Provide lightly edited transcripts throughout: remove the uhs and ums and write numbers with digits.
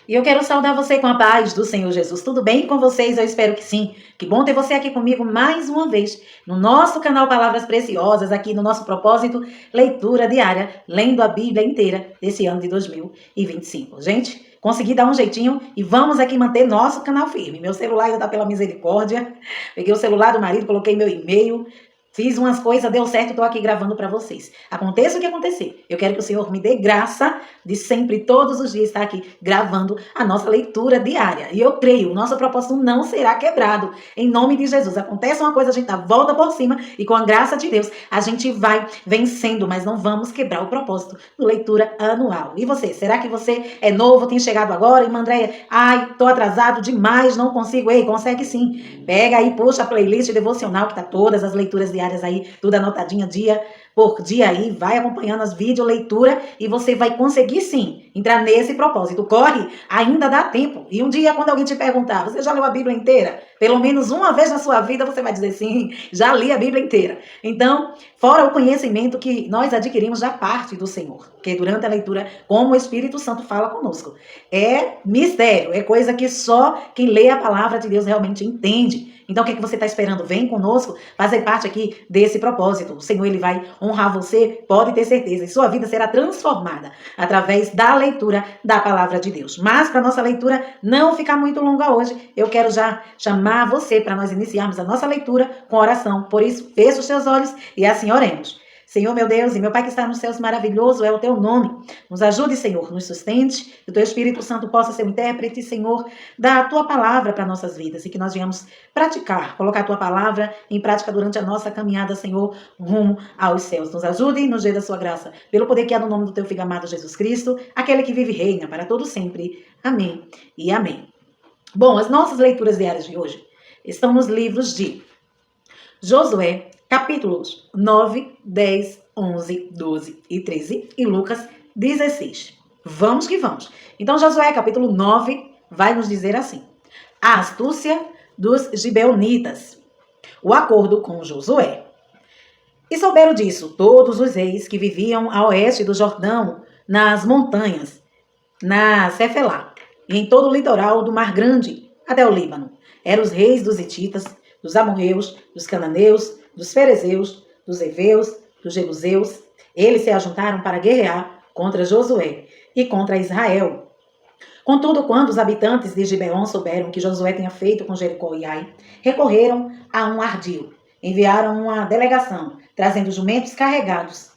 E eu quero saudar você com a paz do Senhor Jesus. Tudo bem com vocês? Eu espero que sim. Que bom ter você aqui comigo mais uma vez no nosso canal Palavras Preciosas, aqui no nosso propósito, leitura diária, lendo a Bíblia inteira desse ano de 2025. Gente, consegui dar um jeitinho e vamos aqui manter nosso canal firme. Meu celular ainda tá pela misericórdia. Peguei o celular do marido, coloquei meu e-mail. Fiz umas coisas, deu certo, estou aqui gravando para vocês. Aconteça o que acontecer, eu quero que o Senhor me dê graça de sempre, todos os dias, estar aqui gravando a nossa leitura diária. E eu creio, o nosso propósito não será quebrado. Em nome de Jesus. Acontece uma coisa, a gente dá volta por cima e com a graça de Deus, a gente vai vencendo, mas não vamos quebrar o propósito do leitura anual. E você, será que você é novo, tem chegado agora? E Andréia, ai, tô atrasado demais, não consigo. Ei, consegue sim. Pega aí, puxa a playlist devocional que tá todas as leituras diárias aí, tudo anotadinho dia por dia aí, vai acompanhando as videoleituras e você vai conseguir sim entrar nesse propósito. Corre, ainda dá tempo. E um dia quando alguém te perguntar, você já leu a Bíblia inteira? Pelo menos uma vez na sua vida você vai dizer sim, já li a Bíblia inteira. Então, fora o conhecimento que nós adquirimos da parte do Senhor, que durante a leitura, como o Espírito Santo fala conosco. É mistério, é coisa que só quem lê a palavra de Deus realmente entende. Então, o que você está esperando? Vem conosco fazer parte aqui desse propósito. O Senhor, Ele vai honrar você, pode ter certeza. E sua vida será transformada através da leitura da palavra de Deus. Mas, para nossa leitura não ficar muito longa hoje, eu quero já chamar você para nós iniciarmos a nossa leitura com oração. Por isso, feche os seus olhos e assim oremos. Senhor, meu Deus, e meu Pai que está nos céus, maravilhoso é o teu nome. Nos ajude, Senhor, nos sustente, que o teu Espírito Santo possa ser o intérprete, Senhor, da tua palavra para nossas vidas e que nós venhamos praticar, colocar a tua palavra em prática durante a nossa caminhada, Senhor, rumo aos céus. Nos ajude e nos dê da sua graça, pelo poder que há no nome do teu Filho amado Jesus Cristo, aquele que vive e reina para todo sempre. Amém e amém. Bom, as nossas leituras diárias de hoje estão nos livros de Josué, capítulos 9, 10, 11, 12 e 13 e Lucas 16. Vamos que vamos. Então, Josué, capítulo 9, vai nos dizer assim: a astúcia dos gibeonitas. O acordo com Josué. E souberam disso todos os reis que viviam a oeste do Jordão, nas montanhas, na Cefelá, e em todo o litoral do Mar Grande, até o Líbano. Eram os reis dos hititas, dos amorreus, dos cananeus, dos ferezeus, dos heveus, dos jebuseus. Eles se ajuntaram para guerrear contra Josué e contra Israel. Contudo, quando os habitantes de Gibeon souberam que Josué tinha feito com Jericó e Ai, recorreram a um ardil. Enviaram uma delegação, trazendo jumentos carregados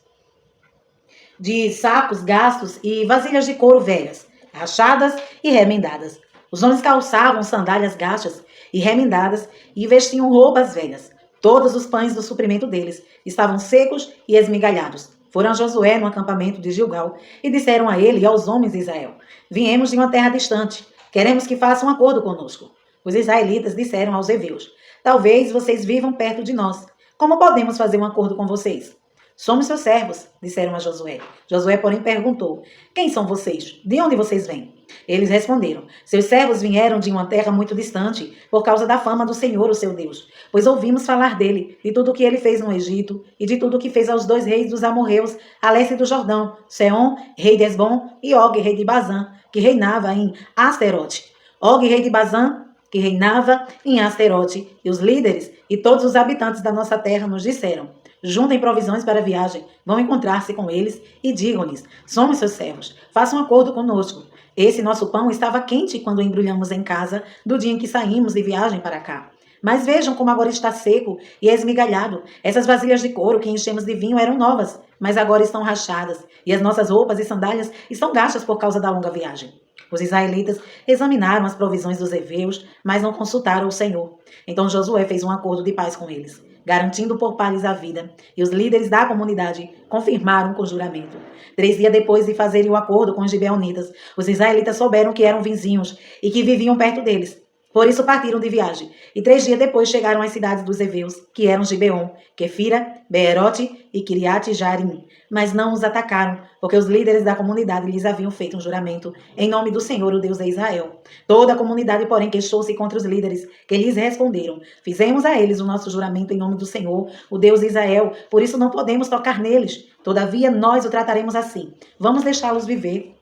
de sacos gastos e vasilhas de couro velhas, rachadas e remendadas. Os homens calçavam sandálias gastas e remendadas e vestiam roupas velhas. Todos os pães do suprimento deles estavam secos e esmigalhados. Foram a Josué no acampamento de Gilgal e disseram a ele e aos homens de Israel: viemos de uma terra distante, queremos que façam um acordo conosco. Os israelitas disseram aos heveus: talvez vocês vivam perto de nós. Como podemos fazer um acordo com vocês? Somos seus servos, disseram a Josué. Josué, porém, perguntou: quem são vocês? De onde vocês vêm? Eles responderam: seus servos vieram de uma terra muito distante, por causa da fama do Senhor, o seu Deus. Pois ouvimos falar dele, de tudo o que ele fez no Egito, e de tudo o que fez aos 2 reis dos amorreus, a leste do Jordão, Seom, rei de Esbom, e Og, rei de Bazã, que reinava em Asterote. Og, rei de Bazã, que reinava em Asterote, e os líderes e todos os habitantes da nossa terra nos disseram: juntem provisões para a viagem, vão encontrar-se com eles e digam-lhes: somos seus servos, façam um acordo conosco. Esse nosso pão estava quente quando o embrulhamos em casa, do dia em que saímos de viagem para cá. Mas vejam como agora está seco e esmigalhado. Essas vasilhas de couro que enchemos de vinho eram novas, mas agora estão rachadas, e as nossas roupas e sandálias estão gastas por causa da longa viagem. Os israelitas examinaram as provisões dos heveus, mas não consultaram o Senhor. Então Josué fez um acordo de paz com eles, garantindo por paz a vida, e os líderes da comunidade confirmaram com juramento. 3 dias depois de fazerem o acordo com os gibeonitas, os israelitas souberam que eram vizinhos e que viviam perto deles. Por isso partiram de viagem, e 3 dias depois chegaram às cidades dos heveus, que eram Gibeon, Quefira, Beerote e Kiriat Jarim. Mas não os atacaram, porque os líderes da comunidade lhes haviam feito um juramento em nome do Senhor, o Deus de Israel. Toda a comunidade, porém, queixou-se contra os líderes, que lhes responderam: fizemos a eles o nosso juramento em nome do Senhor, o Deus de Israel, por isso não podemos tocar neles. Todavia, nós o trataremos assim. Vamos deixá-los viver.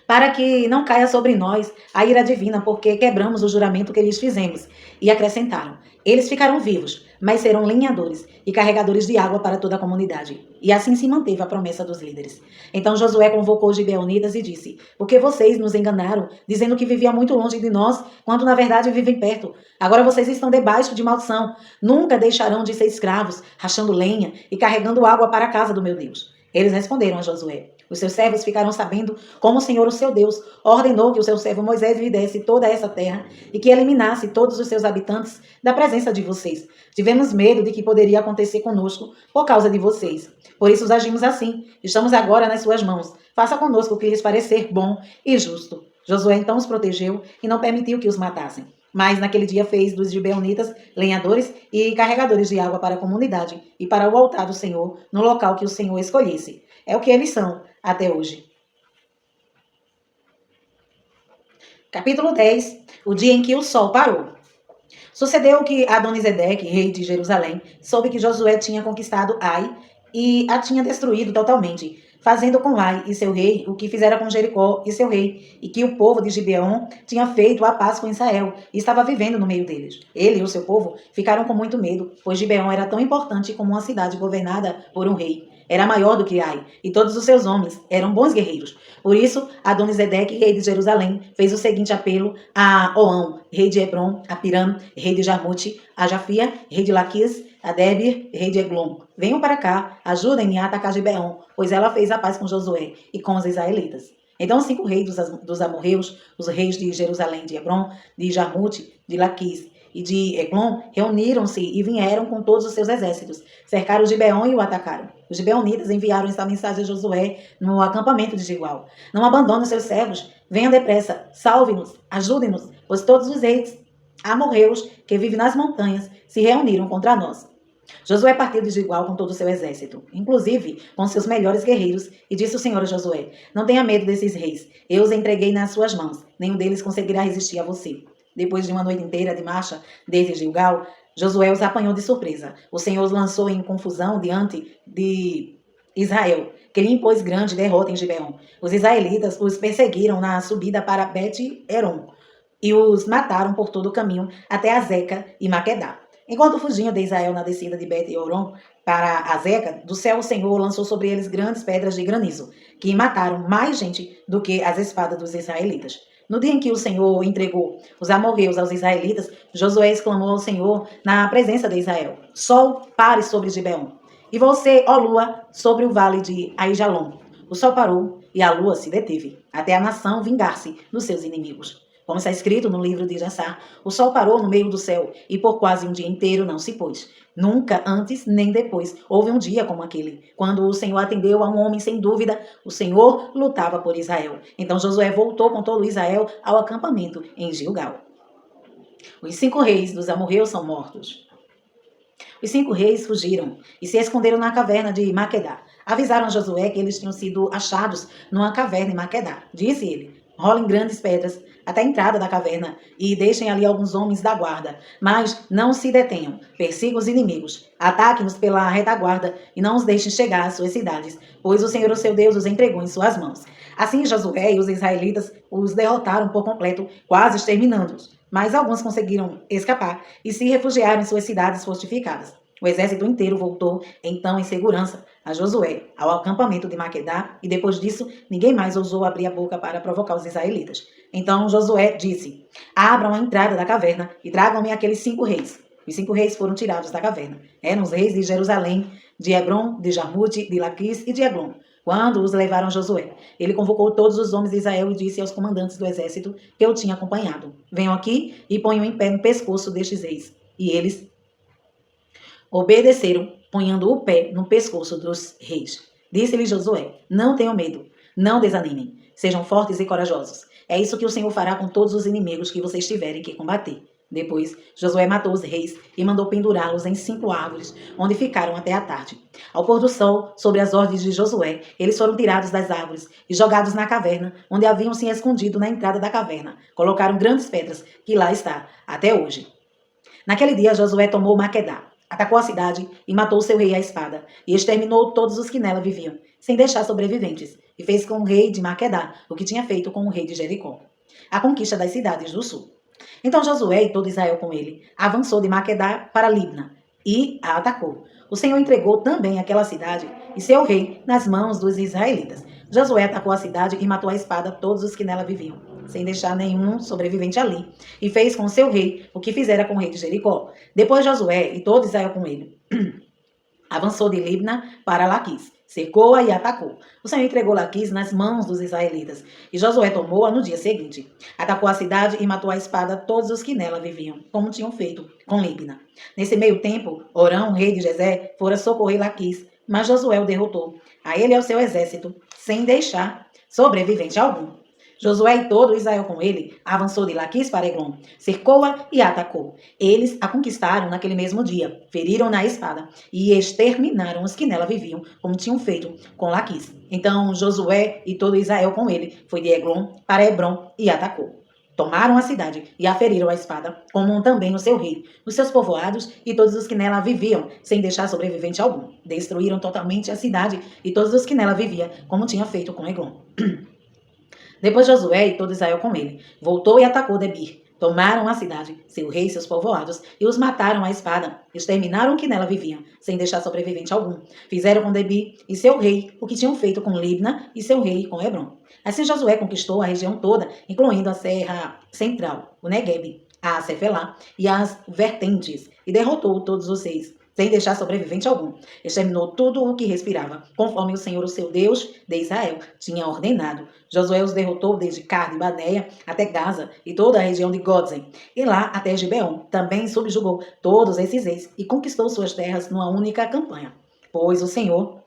para que não caia sobre nós a ira divina, porque quebramos o juramento que lhes fizemos. E acrescentaram: eles ficarão vivos, mas serão lenhadores e carregadores de água para toda a comunidade. E assim se manteve a promessa dos líderes. Então Josué convocou os gibeonitas e disse: porque vocês nos enganaram, dizendo que viviam muito longe de nós, quando na verdade vivem perto. Agora vocês estão debaixo de maldição. Nunca deixarão de ser escravos, rachando lenha e carregando água para a casa do meu Deus. Eles responderam a Josué: os seus servos ficaram sabendo como o Senhor, o seu Deus, ordenou que o seu servo Moisés lhe desse toda essa terra e que eliminasse todos os seus habitantes da presença de vocês. Tivemos medo de que poderia acontecer conosco por causa de vocês. Por isso agimos assim. Estamos agora nas suas mãos. Faça conosco o que lhes parecer bom e justo. Josué então os protegeu e não permitiu que os matassem. Mas naquele dia fez dos gibeonitas lenhadores e carregadores de água para a comunidade e para o altar do Senhor, no local que o Senhor escolhesse. É o que eles são até hoje. Capítulo 10. O dia em que o sol parou. Sucedeu que Adonisedeque, rei de Jerusalém, soube que Josué tinha conquistado Ai e a tinha destruído totalmente, fazendo com Ai e seu rei o que fizera com Jericó e seu rei, e que o povo de Gibeon tinha feito a paz com Israel e estava vivendo no meio deles. Ele e o seu povo ficaram com muito medo, pois Gibeon era tão importante como uma cidade governada por um rei. Era maior do que Ai, e todos os seus homens eram bons guerreiros. Por isso, Adonisedeque, rei de Jerusalém, fez o seguinte apelo a Oão, rei de Hebron, a Piram, rei de Jarmute, a Jafia, rei de Laquis, a Debir, rei de Eglon. Venham para cá, ajudem-me a atacar Gibeon, pois ela fez a paz com Josué e com os israelitas. Então os 5 reis dos amorreus, os reis de Jerusalém, de Hebron, de Jarmute, de Laquis e de Eglon, reuniram-se e vieram com todos os seus exércitos, cercaram Gibeon e o atacaram. Os gibeonitas enviaram esta mensagem a Josué no acampamento de Gilgal: não abandone seus servos, venham depressa, salve-nos, ajude-nos, pois todos os reis amorreus que vivem nas montanhas se reuniram contra nós. Josué partiu de Gilgal com todo o seu exército, inclusive com seus melhores guerreiros, e disse o Senhor a Josué: não tenha medo desses reis, eu os entreguei nas suas mãos, nenhum deles conseguirá resistir a você. Depois de uma noite inteira de marcha desde Gilgal, Josué os apanhou de surpresa. O Senhor os lançou em confusão diante de Israel, que lhe impôs grande derrota em Gibeon. Os israelitas os perseguiram na subida para Bet-Eron e os mataram por todo o caminho até Azeca e Maquedá. Enquanto fugiam de Israel na descida de Bet-Eron para Azeca, do céu o Senhor lançou sobre eles grandes pedras de granizo, que mataram mais gente do que as espadas dos israelitas. No dia em que o Senhor entregou os amorreus aos israelitas, Josué exclamou ao Senhor na presença de Israel: sol, pare sobre Gibeon, e você, ó lua, sobre o vale de Aijalon. O sol parou e a lua se deteve, até a nação vingar-se dos seus inimigos. Como está escrito no livro de Jassar, o sol parou no meio do céu e por quase um dia inteiro não se pôs. Nunca antes nem depois houve um dia como aquele. Quando o Senhor atendeu a um homem sem dúvida, o Senhor lutava por Israel. Então Josué voltou com todo Israel ao acampamento em Gilgal. Os 5 reis dos amorreus são mortos. Os 5 reis fugiram e se esconderam na caverna de Maquedá. Avisaram a Josué que eles tinham sido achados numa caverna em Maquedá. Disse ele: rolem grandes pedras até a entrada da caverna e deixem ali alguns homens da guarda. Mas não se detenham, persigam os inimigos, ataquem-nos pela retaguarda e não os deixem chegar às suas cidades, pois o Senhor, o seu Deus, os entregou em suas mãos. Assim Josué e os israelitas os derrotaram por completo, quase exterminando-os. Mas alguns conseguiram escapar e se refugiaram em suas cidades fortificadas. O exército inteiro voltou, então, em segurança, a Josué, ao acampamento de Maquedá, e depois disso, ninguém mais ousou abrir a boca para provocar os israelitas. Então Josué disse: abram a entrada da caverna e tragam-me aqueles 5 reis. Os 5 reis foram tirados da caverna. Eram os reis de Jerusalém, de Hebron, de Jarmute, de Laquis e de Eglon. Quando os levaram a Josué, ele convocou todos os homens de Israel e disse aos comandantes do exército que eu tinha acompanhado: venham aqui e ponham em pé no pescoço destes reis. E eles obedeceram, ponhando o pé no pescoço dos reis. Disse-lhe Josué: não tenham medo, não desanimem, sejam fortes e corajosos. É isso que o Senhor fará com todos os inimigos que vocês tiverem que combater. Depois, Josué matou os reis e mandou pendurá-los em 5 árvores, onde ficaram até a tarde. Ao pôr do sol, sobre as ordens de Josué, eles foram tirados das árvores e jogados na caverna, onde haviam se escondido na entrada da caverna. Colocaram grandes pedras, que lá está até hoje. Naquele dia, Josué tomou Maquedá, atacou a cidade e matou seu rei à espada, e exterminou todos os que nela viviam, sem deixar sobreviventes. e fez com o rei de Maquedá o que tinha feito com o rei de Jericó, a conquista das cidades do sul. Então Josué e todo Israel com ele avançou de Maquedá para Libna e a atacou. O Senhor entregou também aquela cidade e seu rei nas mãos dos israelitas. Josué atacou a cidade e matou à espada todos os que nela viviam, sem deixar nenhum sobrevivente ali, e fez com seu rei o que fizera com o rei de Jericó. Depois Josué e todo Israel com ele avançou de Libna para Laquis, cercou-a e atacou. O Senhor entregou Laquis nas mãos dos israelitas, e Josué tomou-a no dia seguinte. Atacou a cidade e matou à espada todos os que nela viviam, como tinham feito com Libna. Nesse meio tempo, Orão, rei de Jezé, fora socorrer Laquis, mas Josué o derrotou, a ele e ao seu exército, sem deixar sobrevivente algum. Josué e todo Israel com ele avançou de Laquis para Eglon, cercou-a e a atacou. Eles a conquistaram naquele mesmo dia, feriram na espada e exterminaram os que nela viviam, como tinham feito com Laquis. Então Josué e todo Israel com ele foi de Eglon para Hebron e atacou. Tomaram a cidade e a feriram à espada, como também o seu rei, os seus povoados e todos os que nela viviam, sem deixar sobrevivente algum. Destruíram totalmente a cidade e todos os que nela viviam, como tinha feito com Eglon. Depois Josué e todo Israel com ele voltou e atacou Debir. Tomaram a cidade, seu rei e seus povoados, e os mataram à espada. Exterminaram o que nela viviam, sem deixar sobrevivente algum. Fizeram com Debir e seu rei o que tinham feito com Libna e seu rei com Hebron. Assim Josué conquistou a região toda, incluindo a Serra Central, o Negueb, a Cefelá e as vertentes, e derrotou todos os reis, sem deixar sobrevivente algum. Exterminou tudo o que respirava, conforme o Senhor, o seu Deus de Israel, tinha ordenado. Josué os derrotou desde Cade-Baneia até Gaza e toda a região de Gotzen, e lá até Gibeon. Também subjugou todos esses reis e conquistou suas terras numa única campanha. Pois o Senhor,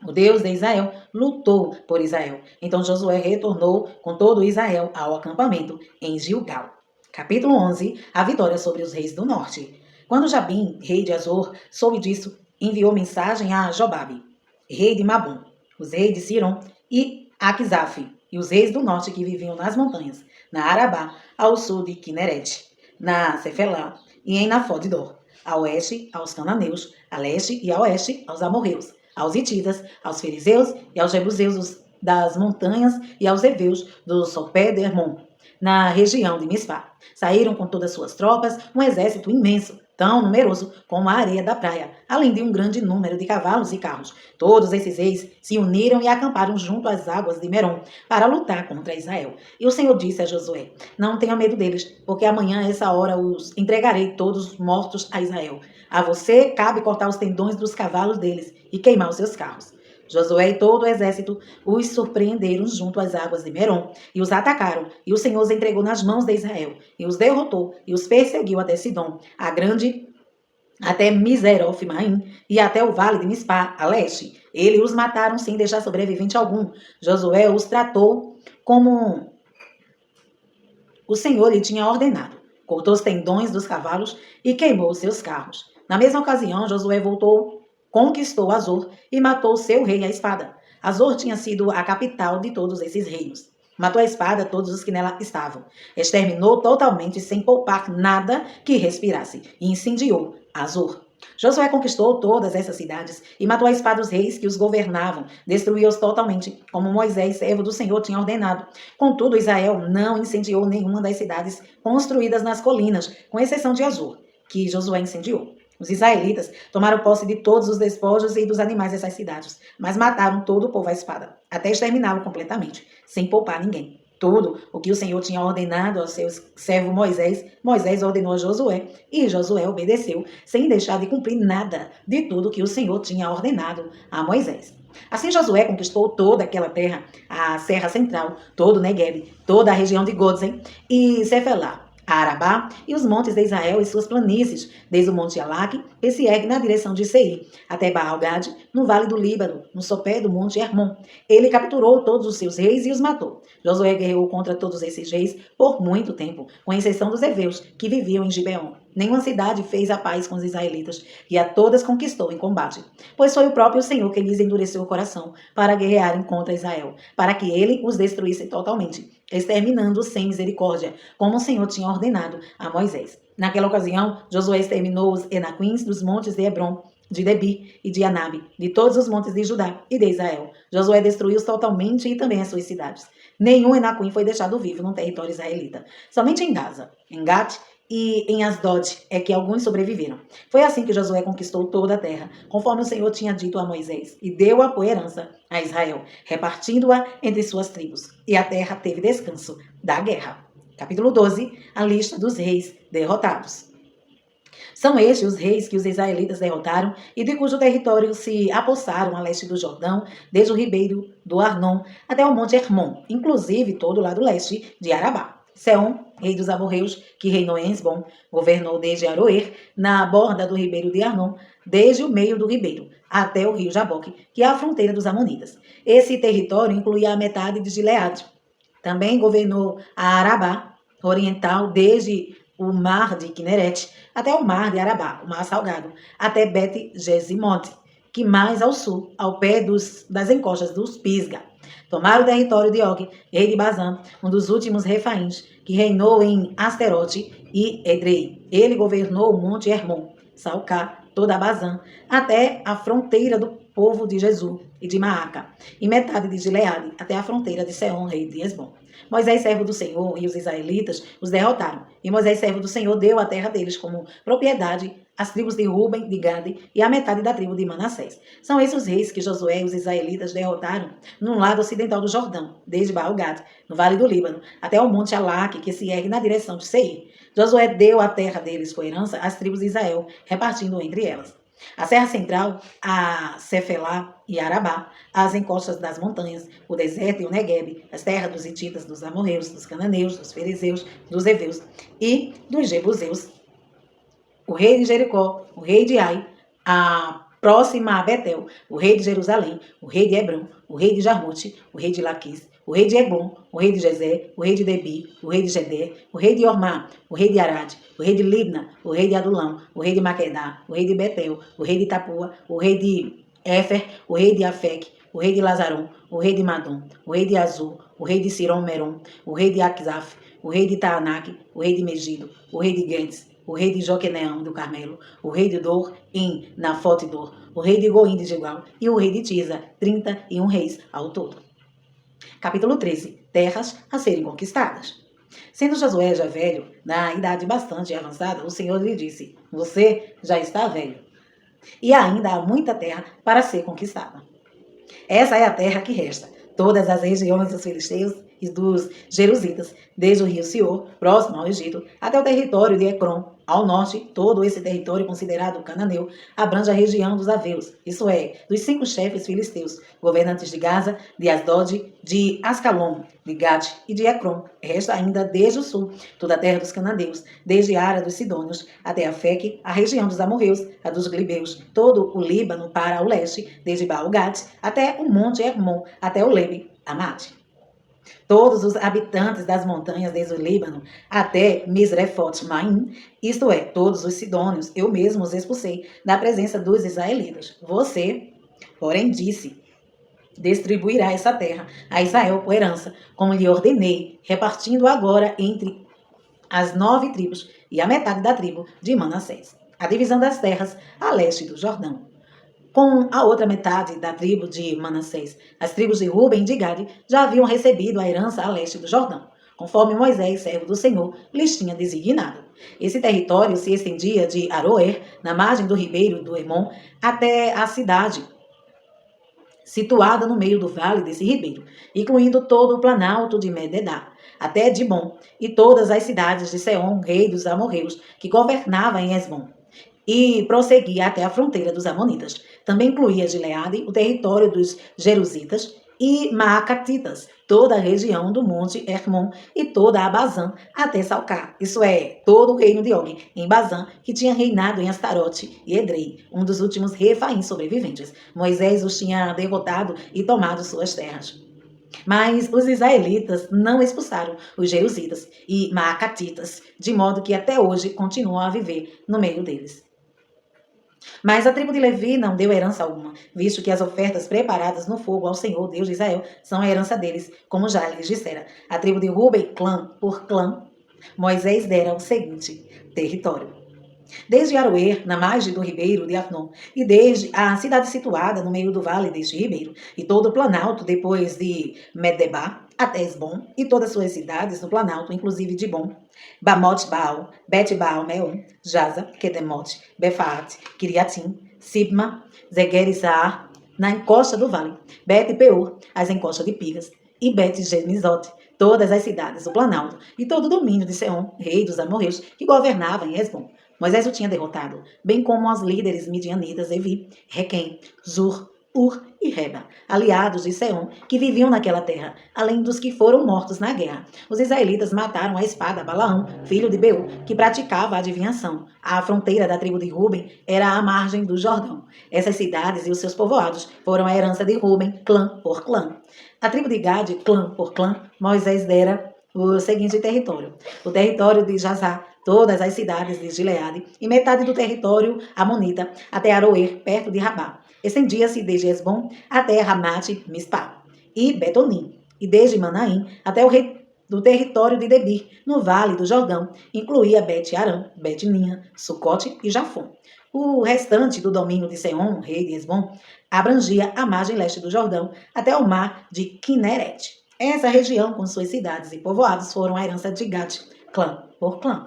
o Deus de Israel, lutou por Israel. Então Josué retornou com todo Israel ao acampamento em Gilgal. Capítulo 11. A vitória sobre os reis do norte. Quando Jabim, rei de Azor, soube disso, enviou mensagem a Jobabe, rei de Mabom, os reis de Siron e Aquisaf, e os reis do norte que viviam nas montanhas, na Arabá, ao sul de Quinerete, na Cefelá e em Nafó de Dor, a oeste aos cananeus, a leste e a oeste aos amorreus, aos hititas, aos fariseus e aos jebuseus das montanhas e aos heveus do sopé de Hermon, na região de Mispá. Saíram com todas suas tropas, um exército imenso, tão numeroso como a areia da praia, além de um grande número de cavalos e carros. Todos esses reis se uniram e acamparam junto às águas de Merom para lutar contra Israel. E o Senhor disse a Josué: não tenha medo deles, porque amanhã a essa hora os entregarei todos mortos a Israel. A você cabe cortar os tendões dos cavalos deles e queimar os seus carros. Josué e todo o exército os surpreenderam junto às águas de Merom e os atacaram, e o Senhor os entregou nas mãos de Israel, e os derrotou, e os perseguiu até Sidom, a grande, até Miserof-Maim, e até o vale de Mispá, a leste. Ele os mataram sem deixar sobrevivente algum. Josué os tratou como o Senhor lhe tinha ordenado. Cortou os tendões dos cavalos e queimou os seus carros. Na mesma ocasião, Josué conquistou Azor e matou seu rei à espada. Azor tinha sido a capital de todos esses reinos. Matou à espada todos os que nela estavam. Exterminou totalmente, sem poupar nada que respirasse, e incendiou Azor. Josué conquistou todas essas cidades e matou à espada os reis que os governavam, destruiu-os totalmente, como Moisés, servo do Senhor, tinha ordenado. Contudo, Israel não incendiou nenhuma das cidades construídas nas colinas, com exceção de Azor, que Josué incendiou. Os israelitas tomaram posse de todos os despojos e dos animais dessas cidades, mas mataram todo o povo à espada, até exterminá-lo completamente, sem poupar ninguém. Tudo o que o Senhor tinha ordenado ao seu servo Moisés, Moisés ordenou a Josué, e Josué obedeceu, sem deixar de cumprir nada de tudo que o Senhor tinha ordenado a Moisés. Assim Josué conquistou toda aquela terra, a Serra Central, todo o Negueb, toda a região de Gozen e Cefelá, a Arabá e os montes de Israel e suas planícies, desde o monte Alaque, que se ergue na direção de Seir, até Baal-Gade, no vale do Líbano, no sopé do monte Hermon. Ele capturou todos os seus reis e os matou. Josué guerreou contra todos esses reis por muito tempo, com exceção dos heveus, que viviam em Gibeon. Nenhuma cidade fez a paz com os israelitas, e a todas conquistou em combate. Pois foi o próprio Senhor que lhes endureceu o coração para guerrearem contra Israel, para que ele os destruísse totalmente, exterminando-os sem misericórdia, como o Senhor tinha ordenado a Moisés. Naquela ocasião, Josué exterminou os Enaquins dos montes de Hebron, de Debi e de Anabe, de todos os montes de Judá e de Israel. Josué destruiu-os totalmente e também as suas cidades. Nenhum Enaquim foi deixado vivo no território israelita. Somente em Gaza, em Gat e em Asdod é que alguns sobreviveram. Foi assim que Josué conquistou toda a terra, conforme o Senhor tinha dito a Moisés, e deu-a por herança a Israel, repartindo-a entre suas tribos. E a terra teve descanso da guerra. Capítulo 12, a lista dos reis derrotados. São estes os reis que os israelitas derrotaram e de cujo território se apossaram a leste do Jordão, desde o ribeiro do Arnon até o monte Hermon, inclusive todo o lado leste de Arabá. Seom, rei dos amorreus, que reinou em Esbom, governou desde Aroer, na borda do ribeiro de Arnon, desde o meio do ribeiro, até o rio Jaboque, que é a fronteira dos amonitas. Esse território incluía a metade de Gileade. Também governou a Arabá oriental, desde o mar de Quinerete até o mar de Arabá, o mar salgado, até Bet-Gesimote, que mais ao sul, ao pé das encostas dos Pisga. Tomaram o território de Og, rei de Bazã, um dos últimos refaíns, que reinou em Asterote e Edrei. Ele governou o monte Hermon, Salcá, toda a Bazã, até a fronteira do povo de Jesus e de Maaca, e metade de Gileade, até a fronteira de Seom, rei de Esbom. Moisés, servo do Senhor, e os israelitas os derrotaram. E Moisés, servo do Senhor, deu a terra deles como propriedade às tribos de Ruben, de Gade e a metade da tribo de Manassés. São esses os reis que Josué e os israelitas derrotaram no lado ocidental do Jordão, desde Baal-Gad, no vale do Líbano, até o monte Alaque, que se ergue na direção de Seir. Josué deu a terra deles por herança às tribos de Israel, repartindo entre elas a Serra Central, a Cefelá e Arabá, as encostas das montanhas, o deserto e o Negueb, as terras dos hititas, dos amorreus, dos cananeus, dos fariseus, dos heveus e dos jebuseus, o rei de Jericó, o rei de Ai, a próxima a Betel, o rei de Jerusalém, o rei de Hebron, o rei de Jarmute, o rei de Laquis, o rei de Eglon, o rei de Jezé, o rei de Debi, o rei de Geder, o rei de Ormá, o rei de Arad, o rei de Libna, o rei de Adulão, o rei de Maquedá, o rei de Betel, o rei de Tapua, o rei de Éfer, o rei de Afec, o rei de Lazaron, o rei de Madom, o rei de Azul, o rei de Sirom Merom, o rei de Aquisaf, o rei de Taanac, o rei de Megido, o rei de Guedes, o rei de Joqueneão do Carmelo, o rei de Dor em Nafote Dor, o rei de Goim de Gilgal e o rei de Tisa, 31 reis ao todo. Capítulo 13. Terras a serem conquistadas. Sendo Josué já velho, na idade bastante avançada, o Senhor lhe disse: você já está velho, e ainda há muita terra para ser conquistada. Essa é a terra que resta, todas as regiões dos filisteus e dos jerusitas, desde o rio Sior, próximo ao Egito, até o território de Ecrom, ao norte. Todo esse território considerado cananeu abrange a região dos Aveus, isso é, dos 5 chefes filisteus, governantes de Gaza, de Asdod, de Ascalon, de Gate e de Ecrom. Resta ainda desde o sul toda a terra dos cananeus, desde a área dos sidônios até a Feque, a região dos amorreus, a dos glibeus, todo o Líbano para o leste, desde Baal-Gad até o monte Hermon, até o Lebe Amate. Todos os habitantes das montanhas desde o Líbano até Misrefot-Maim, isto é, todos os sidônios, eu mesmo os expulsei da presença dos israelitas. Você, porém, disse: distribuirá essa terra a Israel por herança, como lhe ordenei, repartindo agora entre as 9 tribos e a metade da tribo de Manassés. A divisão das terras a leste do Jordão. Com a outra metade da tribo de Manassés, as tribos de Ruben e de Gade já haviam recebido a herança a leste do Jordão, conforme Moisés, servo do Senhor, lhes tinha designado. Esse território se estendia de Aroer, na margem do ribeiro do Hermon, até a cidade situada no meio do vale desse ribeiro, incluindo todo o planalto de Mededá, até Dibon, e todas as cidades de Seom, rei dos amorreus, que governava em Esbom, e prosseguia até a fronteira dos amonitas. Também incluía Gileade, o território dos jerusitas e maacatitas, toda a região do monte Hermon e toda a Bazã até Salcá, isso é, todo o reino de Og em Bazã, que tinha reinado em Astarote e Edrei, um dos últimos refaíns sobreviventes. Moisés os tinha derrotado e tomado suas terras. Mas os israelitas não expulsaram os jerusitas e maacatitas, de modo que até hoje continuam a viver no meio deles. Mas a tribo de Levi não deu herança alguma, visto que as ofertas preparadas no fogo ao Senhor, Deus de Israel, são a herança deles, como já lhes dissera. A tribo de Ruben, clã por clã, Moisés dera o seguinte território. Desde Aroer, na margem do ribeiro de Arnon, e desde a cidade situada no meio do vale deste ribeiro, e todo o planalto depois de Medeba, até Esbom, e todas suas cidades no planalto, inclusive de Bom, Bamote Baal, Bet Baal Meon, Jaza, Kedemote, Befaat, Kiriatim, Sibma, Zegerizar, na encosta do vale, Bet Peor, as encostas de Pigas, e Bet Gemizote, todas as cidades do planalto, e todo o domínio de Seom, rei dos amorreus, que governava em Esbom. Moisés o tinha derrotado, bem como os líderes midianitas Evi, Requem, Zur, Ur e Reba, aliados de Seom, que viviam naquela terra, além dos que foram mortos na guerra. Os israelitas mataram a espada Balaão, filho de Beú, que praticava a adivinhação. A fronteira da tribo de Ruben era à margem do Jordão. Essas cidades e os seus povoados foram a herança de Ruben, clã por clã. A tribo de Gade, clã por clã, Moisés dera o seguinte território: o território de Jazá, todas as cidades de Gileade, e metade do território amonita, até Aroer, perto de Rabá. Estendia-se desde Esbom até Ramate Mispá, e Betonim, e desde Manaim até o do território de Debir, no vale do Jordão, incluía Bet-Arã, Bet-Ninha, Sucote e Jafom. O restante do domínio de Seom, rei de Esbom, abrangia a margem leste do Jordão até o mar de Quinerete. Essa região, com suas cidades e povoados, foram a herança de Gad, clã por clã.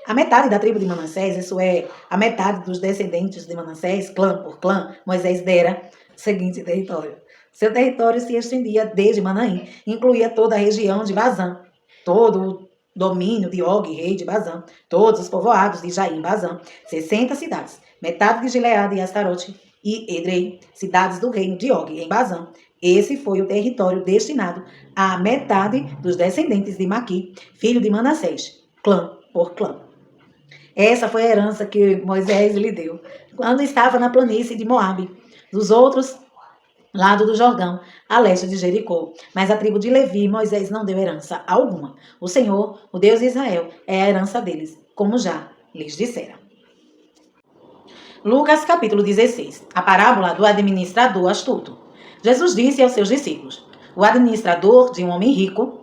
A metade da tribo de Manassés, isso é, a metade dos descendentes de Manassés, clã por clã, Moisés dera o seguinte território. Seu território se estendia desde Manaim, incluía toda a região de Bazã, todo o domínio de Og, rei de Bazã, todos os povoados de Jaim, Bazã, 60 cidades, metade de Gileade e Astarote e Edrei, cidades do reino de Og, em Bazã. Esse foi o território destinado à metade dos descendentes de Maqui, filho de Manassés, clã por clã. Essa foi a herança que Moisés lhe deu quando estava na planície de Moabe, dos outros lado do Jordão, a leste de Jericó. Mas a tribo de Levi, Moisés não deu herança alguma. O Senhor, o Deus de Israel, é a herança deles, como já lhes dissera. Lucas capítulo 16. A parábola do administrador astuto. Jesus disse aos seus discípulos: o administrador de um homem rico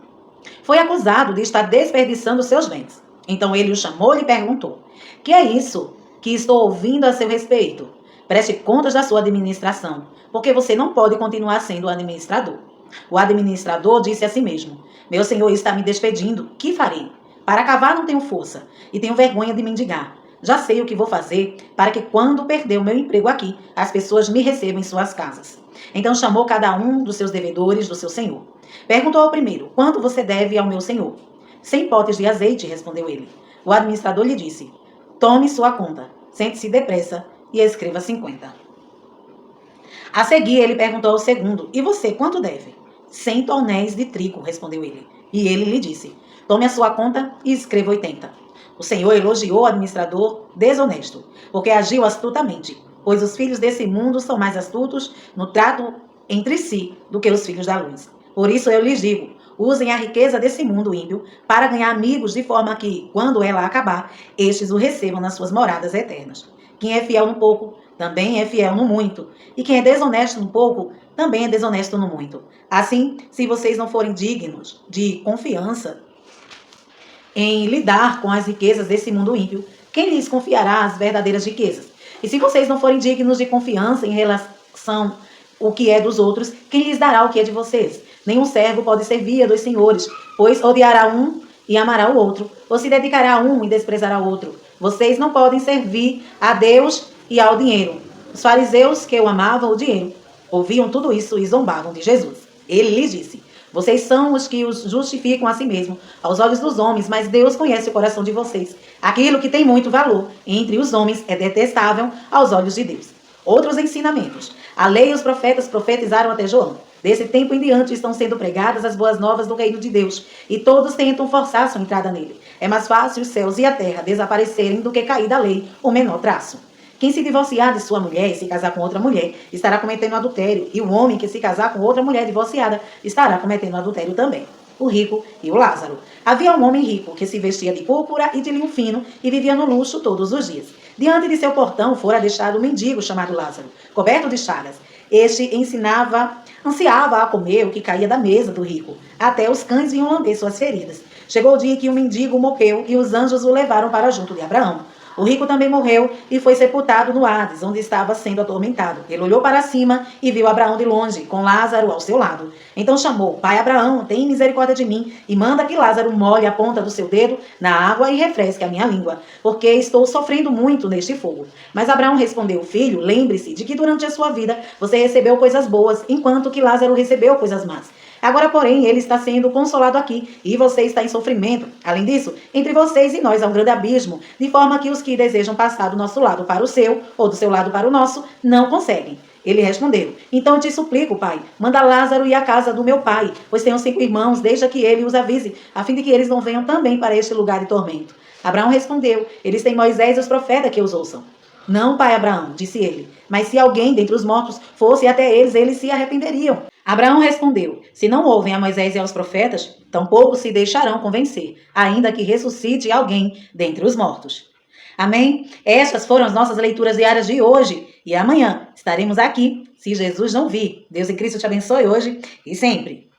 foi acusado de estar desperdiçando seus bens. Então ele o chamou e lhe perguntou: que é isso que estou ouvindo a seu respeito? Preste contas da sua administração, porque você não pode continuar sendo o administrador. O administrador disse a si mesmo: meu senhor está me despedindo, que farei? Para cavar não tenho força e tenho vergonha de mendigar. Já sei o que vou fazer para que quando perder o meu emprego aqui, as pessoas me recebam em suas casas. Então chamou cada um dos seus devedores do seu senhor. Perguntou ao primeiro: quanto você deve ao meu senhor? 100 potes de azeite, respondeu ele. O administrador lhe disse: tome sua conta, sente-se depressa e escreva 50. A seguir, ele perguntou ao segundo: e você, quanto deve? 100 tonéis de trigo, respondeu ele. E ele lhe disse: tome a sua conta e escreva 80. O Senhor elogiou o administrador desonesto, porque agiu astutamente, pois os filhos desse mundo são mais astutos no trato entre si do que os filhos da luz. Por isso eu lhes digo: usem a riqueza desse mundo ímpio para ganhar amigos, de forma que, quando ela acabar, estes o recebam nas suas moradas eternas. Quem é fiel no pouco, também é fiel no muito. E quem é desonesto no pouco, também é desonesto no muito. Assim, se vocês não forem dignos de confiança em lidar com as riquezas desse mundo ímpio, quem lhes confiará as verdadeiras riquezas? E se vocês não forem dignos de confiança em relação ao que é dos outros, quem lhes dará o que é de vocês? Nenhum servo pode servir a dois senhores, pois odiará um e amará o outro, ou se dedicará a um e desprezará o outro. Vocês não podem servir a Deus e ao dinheiro. Os fariseus, que o amavam o dinheiro, ouviam tudo isso e zombavam de Jesus. Ele lhes disse: vocês são os que os justificam a si mesmo, aos olhos dos homens, mas Deus conhece o coração de vocês. Aquilo que tem muito valor entre os homens é detestável aos olhos de Deus. Outros ensinamentos. A lei e os profetas profetizaram até João. Desse tempo em diante estão sendo pregadas as boas novas do reino de Deus, e todos tentam forçar sua entrada nele. É mais fácil os céus e a terra desaparecerem do que cair da lei o menor traço. Quem se divorciar de sua mulher e se casar com outra mulher estará cometendo adultério, e o homem que se casar com outra mulher divorciada estará cometendo adultério também. O rico e o Lázaro. Havia um homem rico que se vestia de púrpura e de linho fino e vivia no luxo todos os dias. Diante de seu portão fora deixado um mendigo chamado Lázaro, coberto de chagas. Este ansiava a comer o que caía da mesa do rico. Até os cães vinham lamber suas feridas. Chegou o dia que o mendigo morreu e os anjos o levaram para junto de Abraão. O rico também morreu e foi sepultado no Hades, onde estava sendo atormentado. Ele olhou para cima e viu Abraão de longe, com Lázaro ao seu lado. Então chamou: Pai Abraão, tem misericórdia de mim e manda que Lázaro molhe a ponta do seu dedo na água e refresque a minha língua, porque estou sofrendo muito neste fogo. Mas Abraão respondeu: Filho, lembre-se de que durante a sua vida você recebeu coisas boas, enquanto que Lázaro recebeu coisas más. Agora, porém, ele está sendo consolado aqui e você está em sofrimento. Além disso, entre vocês e nós há um grande abismo, de forma que os que desejam passar do nosso lado para o seu, ou do seu lado para o nosso, não conseguem. Ele respondeu: Então eu te suplico, pai, manda Lázaro ir à casa do meu pai, pois tenho 5 irmãos, deixa que ele os avise, a fim de que eles não venham também para este lugar de tormento. Abraão respondeu: Eles têm Moisés e os profetas que os ouçam. Não, pai Abraão, disse ele, mas se alguém dentre os mortos fosse até eles se arrependeriam. Abraão respondeu: Se não ouvem a Moisés e aos profetas, tampouco se deixarão convencer, ainda que ressuscite alguém dentre os mortos. Amém? Estas foram as nossas leituras diárias de hoje. E amanhã estaremos aqui, se Jesus não vir. Deus em Cristo te abençoe hoje e sempre.